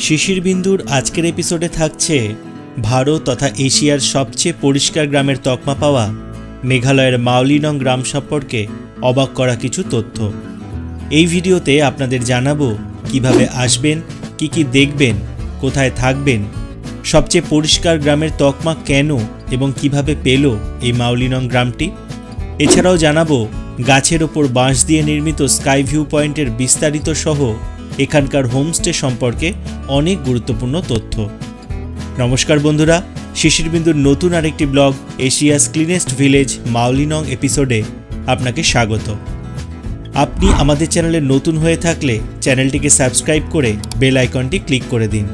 শিশির বিন্দুর আজকের এপিসোডে থাকছে ভারত তথা এশিয়ার সবচেয়ে পরিষ্কার গ্রামের তকমা পাওয়া মেঘালয়ের মাওলিনং গ্রাম সম্পর্কে অবাক করা কিছু তথ্য। এই ভিডিওতে আপনাদের জানাবো কিভাবে আসবেন, কি দেখবেন, কোথায় থাকবেন, সবচেয়ে পরিষ্কার গ্রামের তকমা কেন এবং কিভাবে পেল এই মাওলিনং গ্রামটি। এছাড়াও জানাবো গাছের ওপর বাঁশ দিয়ে নির্মিত স্কাই ভিউ পয়েন্টের বিস্তারিত সহ এখানকার হোমস্টে সম্পর্কে অনেক গুরুত্বপূর্ণ তথ্য। নমস্কার বন্ধুরা, শিশির বিন্দুর নতুন আরেকটি blog Asia's cleanest village Mawlynnong এপিসোডে আপনাকে স্বাগত। আপনি আমাদের চ্যানেলে নতুন হয়ে থাকলে চ্যানেলটিকে সাবস্ক্রাইব করে বেল আইকনটি ক্লিক করে দিন,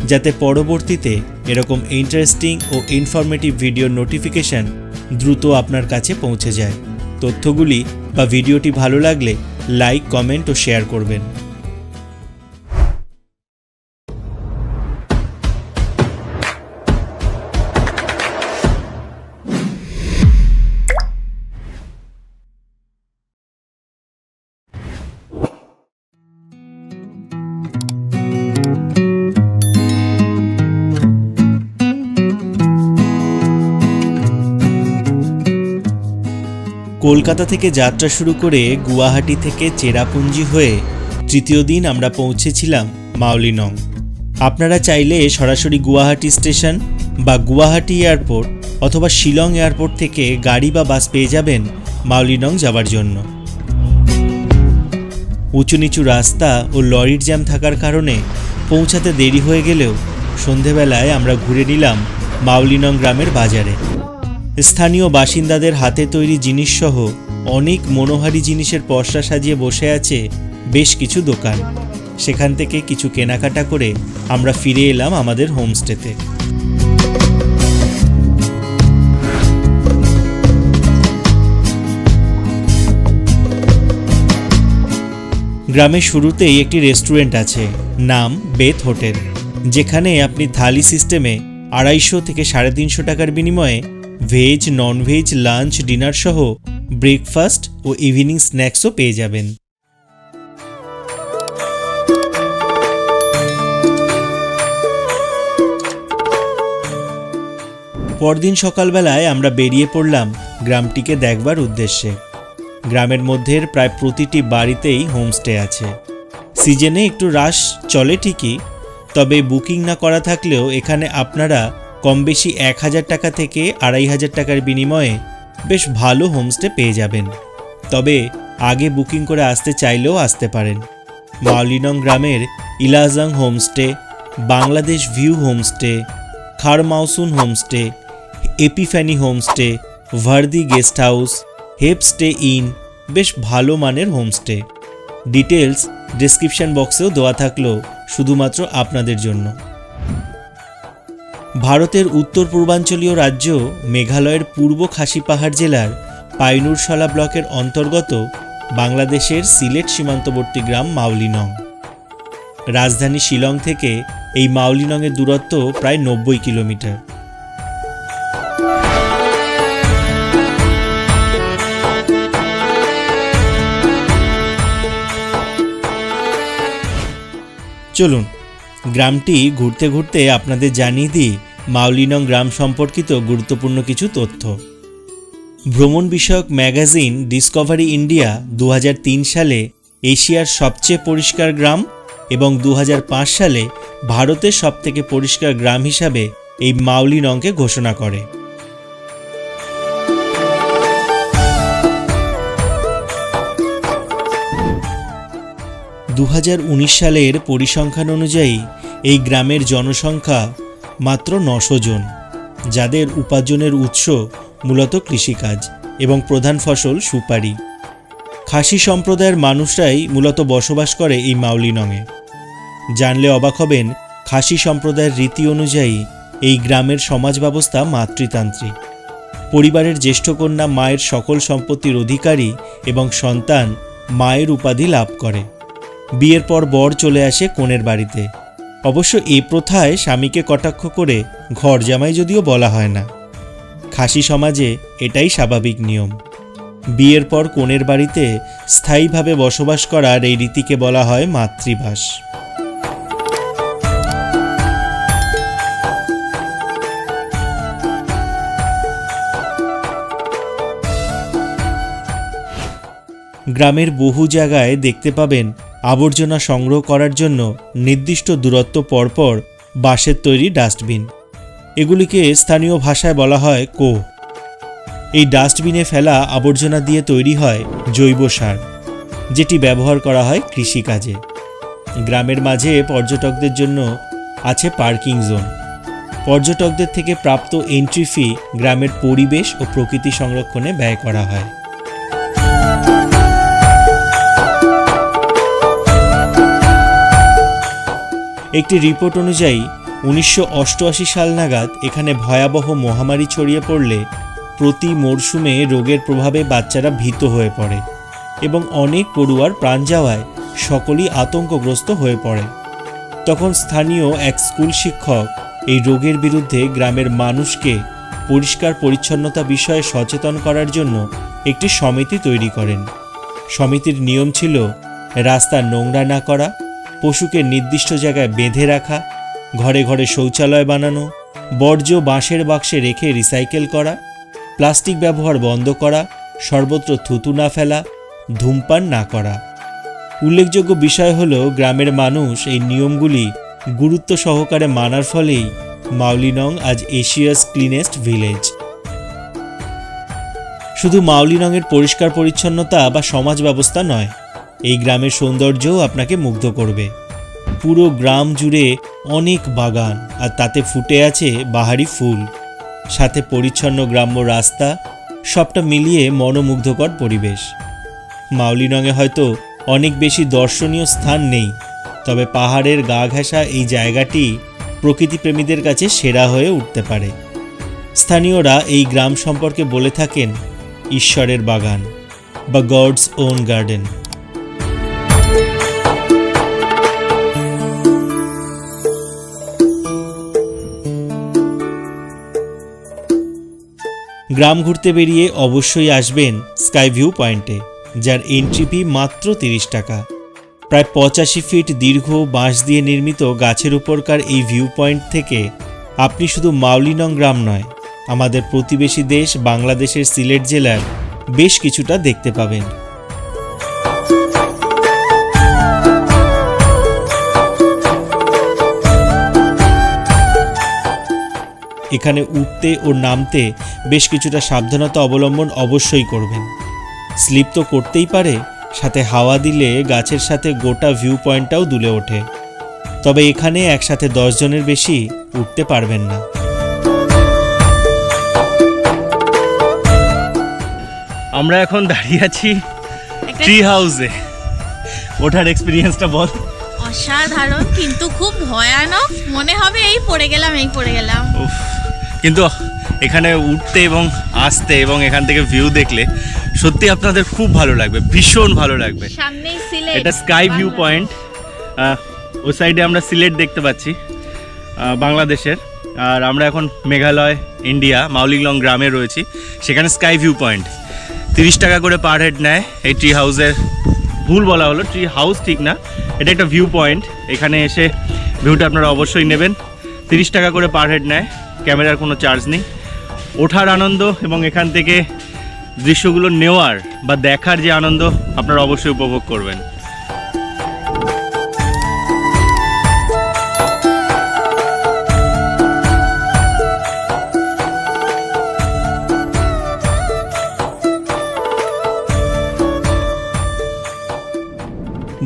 যাতে পরবর্তীতে এরকম ইন্টারেস্টিং ও ইনফরমেটিভ ভিডিওর নোটিফিকেশন দ্রুত আপনার কাছে পৌঁছে যায়। তথ্যগুলি বা ভিডিওটি ভালো লাগলে লাইক, কমেন্ট ও শেয়ার করবেন। কলকাতা থেকে যাত্রা শুরু করে গুয়াহাটি থেকে চেরাপুঞ্জি হয়ে তৃতীয় দিন আমরা পৌঁছেছিলাম মাওলিনং। আপনারা চাইলে সরাসরি গুয়াহাটি স্টেশন বা গুয়াহাটি এয়ারপোর্ট অথবা শিলং এয়ারপোর্ট থেকে গাড়ি বা বাস পেয়ে যাবেন মাওলিনং যাওয়ার জন্য। উঁচু নিচু রাস্তা ও লরির জ্যাম থাকার কারণে পৌঁছাতে দেরি হয়ে গেলেও সন্ধেবেলায় আমরা ঘুরে নিলাম মাওলিনং গ্রামের বাজারে। স্থানীয় বাসিন্দাদের হাতে তৈরি জিনিসসহ অনেক মনোহারী জিনিসের পসরা সাজিয়ে বসে আছে বেশ কিছু দোকান। সেখান থেকে কিছু কেনাকাটা করে আমরা ফিরে এলাম আমাদের হোমস্টেতে। গ্রামের শুরুতেই একটি রেস্টুরেন্ট আছে, নাম বেথ হোটেল, যেখানে আপনি থালি সিস্টেমে 250 থেকে 350 টাকার বিনিময়ে ভেজ, ননভেজ, লাঞ্চ, ডিনার সহ ব্রেকফাস্ট ও ইভিনিং স্ন্যাক্সও পেয়ে যাবেন। পরদিন সকালবেলায় আমরা বেরিয়ে পড়লাম গ্রামটিকে দেখবার উদ্দেশ্যে। গ্রামের মধ্যে প্রায় প্রতিটি বাড়িতেই হোমস্টে আছে। সিজনে একটু রাশ চলে ঠিকই, তবে বুকিং না করা থাকলেও এখানে আপনারা কম বেশি 1000 টাকা থেকে 2500 টাকার বিনিময়ে বেশ ভালো হোমস্টে পেয়ে যাবেন। তবে আগে বুকিং করে আসতে চাইলেও আসতে পারেন। মাওলিনং গ্রামের Ilajang homestay, Bangladesh view homestay, Kharmawsun homestay, epiphany homestay, ভার্দি গেস্ট হাউস, হেপস্টে ইন বেশ ভালো মানের হোমস্টে। ডিটেলস ডেসক্রিপশন বক্সেও দেওয়া থাকলো শুধুমাত্র আপনাদের জন্য। ভারতের উত্তর পূর্বাঞ্চলীয় রাজ্য মেঘালয়ের পূর্ব খাসি পাহাড় জেলার পাইনুরশলা ব্লকের অন্তর্গত বাংলাদেশের সিলেট সীমান্তবর্তী গ্রাম মাওলিনং। রাজধানী শিলং থেকে এই মাওলিনংয়ের দূরত্ব প্রায় 90 কিলোমিটার। চলুন গ্রামটি ঘুরতে ঘুরতে আপনাদের জানিয়ে দিই মাওলিনং গ্রাম সম্পর্কিত গুরুত্বপূর্ণ কিছু তথ্য। ভ্রমণ বিষয়ক ম্যাগাজিন ডিসকভারি ইন্ডিয়া 2003 সালে এশিয়ার সবচেয়ে পরিষ্কার গ্রাম এবং 2005 সালে ভারতের সবথেকে পরিষ্কার গ্রাম হিসাবে এই মাওলিনংকে ঘোষণা করে। সালের পরিসংখ্যান অনুযায়ী এই গ্রামের জনসংখ্যা মাত্র 900 জন, যাদের উপার্জনের উৎস মূলত কৃষিকাজ এবং প্রধান ফসল সুপারি। খাসি সম্প্রদায়ের মানুষরাই মূলত বসবাস করে এই মাওলিনংয়ে। জানলে অবাক হবেন, খাসি সম্প্রদায়ের রীতি অনুযায়ী এই গ্রামের সমাজ ব্যবস্থা মাতৃতান্ত্রিক। পরিবারের জ্যেষ্ঠ কন্যা মায়ের সকল সম্পত্তির অধিকারী এবং সন্তান মায়ের উপাধি লাভ করে। বিয়ের পর বর চলে আসে কনের বাড়িতে। অবশ্য এই প্রথায় স্বামীকে কটাক্ষ করে ঘর জামাই যদিও বলা হয় না। খাসি সমাজে এটাই স্বাভাবিক নিয়ম। বিয়ের পর কনের বাড়িতে স্থায়ীভাবে বসবাস করার এই রীতিকে বলা হয় মাতৃবাস। গ্রামের বহু জায়গায় দেখতে পাবেন আবর্জনা সংগ্রহ করার জন্য নির্দিষ্ট দূরত্ব পরপর বাঁশের তৈরি ডাস্টবিন। এগুলিকে স্থানীয় ভাষায় বলা হয় কোহ। এই ডাস্টবিনে ফেলা আবর্জনা দিয়ে তৈরি হয় জৈব সার, যেটি ব্যবহার করা হয় কৃষিকাজে। গ্রামের মাঝে পর্যটকদের জন্য আছে পার্কিং জোন। পর্যটকদের থেকে প্রাপ্ত এন্ট্রি ফি গ্রামের পরিবেশ ও প্রকৃতি সংরক্ষণে ব্যয় করা হয়। একটি রিপোর্ট অনুযায়ী 1988 সাল নাগাদ এখানে ভয়াবহ মহামারী ছড়িয়ে পড়লে প্রতি মরশুমে রোগের প্রভাবে বাচ্চারা ভীত হয়ে পড়ে এবং অনেক পড়ুয়ার প্রাণ যাওয়ায় সকলেই আতঙ্কগ্রস্ত হয়ে পড়ে। তখন স্থানীয় এক স্কুল শিক্ষক এই রোগের বিরুদ্ধে গ্রামের মানুষকে পরিষ্কার পরিচ্ছন্নতা বিষয়ে সচেতন করার জন্য একটি সমিতি তৈরি করেন। সমিতির নিয়ম ছিল রাস্তা নোংরা না করা, পশুকে নির্দিষ্ট জায়গায় বেঁধে রাখা, ঘরে ঘরে শৌচালয় বানানো, বর্জ্য বাঁশের বাক্সে রেখে রিসাইকেল করা, প্লাস্টিক ব্যবহার বন্ধ করা, সর্বত্র থুতু না ফেলা, ধূমপান না করা। উল্লেখযোগ্য বিষয় হল গ্রামের মানুষ এই নিয়মগুলি গুরুত্ব সহকারে মানার ফলেই মাউলিনং আজ এশিয়াস ক্লিনেস্ট ভিলেজ। শুধু মাউলিনংয়ের পরিষ্কার পরিচ্ছন্নতা বা সমাজ ব্যবস্থা নয়, এই গ্রামের সৌন্দর্যও আপনাকে মুগ্ধ করবে। পুরো গ্রাম জুড়ে অনেক বাগান, আর তাতে ফুটে আছে বাহারি ফুল, সাথে পরিচ্ছন্ন গ্রাম্য রাস্তা, সবটা মিলিয়ে মনোমুগ্ধকর পরিবেশ। মাউলিনংয়ে হয়তো অনেক বেশি দর্শনীয় স্থান নেই, তবে পাহাড়ের গা ঘেঁষা এই জায়গাটি প্রকৃতিপ্রেমীদের কাছে সেরা হয়ে উঠতে পারে। স্থানীয়রা এই গ্রাম সম্পর্কে বলে থাকেন ঈশ্বরের বাগান বা গডস ওন গার্ডেন। গ্রাম ঘুরতে বেরিয়ে অবশ্যই আসবেন স্কাই ভিউ পয়েন্টে, যার এন্ট্রি ফি মাত্র 30 টাকা। প্রায় 85 ফিট দীর্ঘ বাঁশ দিয়ে নির্মিত গাছের উপরকার এই ভিউ পয়েন্ট থেকে আপনি শুধু মাউলিনং গ্রাম নয়, আমাদের প্রতিবেশী দেশ বাংলাদেশের সিলেট জেলার বেশ কিছুটা দেখতে পাবেন। এখানে উঠতে ও নামতে বেশ কিছুটা সাবধানতা অবলম্বন অবশ্যই করবেন। স্লিপ তো করতেই পারে, সাথে হাওয়া দিলে গাছের সাথে গোটা ভিউ পয়েন্টটাও দুলে ওঠে। তবে এখানে একসাথে 10 জনের বেশি উঠতে পারবেন না। আমরা এখন দাঁড়িয়ে আছি ট্রি হাউসে। ওঠার এক্সপিরিয়েন্সটা বল। অসাধারণ, কিন্তু খুব ভয়ানক। মনে হবে এই পড়ে গেলাম। কিন্তু এখানে উঠতে এবং আসতে এবং এখান থেকে ভিউ দেখলে সত্যি আপনাদের খুব ভালো লাগবে, ভীষণ ভালো লাগবে। সামনেই সিলেট, এটা স্কাই ভিউ পয়েন্ট। ওই সাইডে আমরা সিলেট দেখতে পাচ্ছি, বাংলাদেশের। আর আমরা এখন মেঘালয়, ইন্ডিয়া, মাউলিনং গ্রামে রয়েছি। সেখানে স্কাই ভিউ পয়েন্ট 30 টাকা করে পার হেড নেয়। এই ট্রি হাউসের ভুল বলা হলো, ট্রি হাউস ঠিক না, এটা একটা ভিউ পয়েন্ট। এখানে এসে ভিউটা আপনারা অবশ্যই নেবেন। 30 টাকা করে পার হেড নেয়, ক্যামেরার কোনো চার্জ নেই। ওঠার আনন্দ এবং এখান থেকে দৃশ্যগুলো নেওয়ার বা দেখার যে আনন্দ আপনারা অবশ্যই উপভোগ করবেন।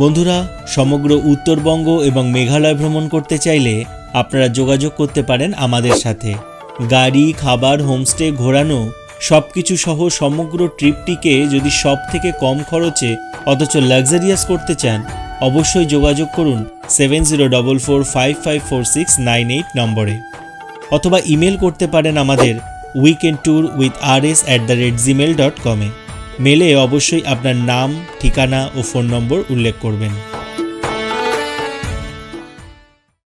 বন্ধুরা, সমগ্র উত্তরবঙ্গ এবং মেঘালয় ভ্রমণ করতে চাইলে আপনারা যোগাযোগ করতে পারেন আমাদের সাথে। গাড়ি, খাবার, হোমস্টে, ঘোরানো সব কিছু সহ সমগ্র ট্রিপটিকে যদি সব থেকে কম খরচে অথচ লাক্সারিয়াস করতে চান, অবশ্যই যোগাযোগ করুন 7044554698 নম্বরে, অথবা ইমেল করতে পারেন আমাদের weekendtourwithrs@gmail.com-এ। মেলে অবশ্যই আপনার নাম, ঠিকানা ও ফোন নম্বর উল্লেখ করবেন।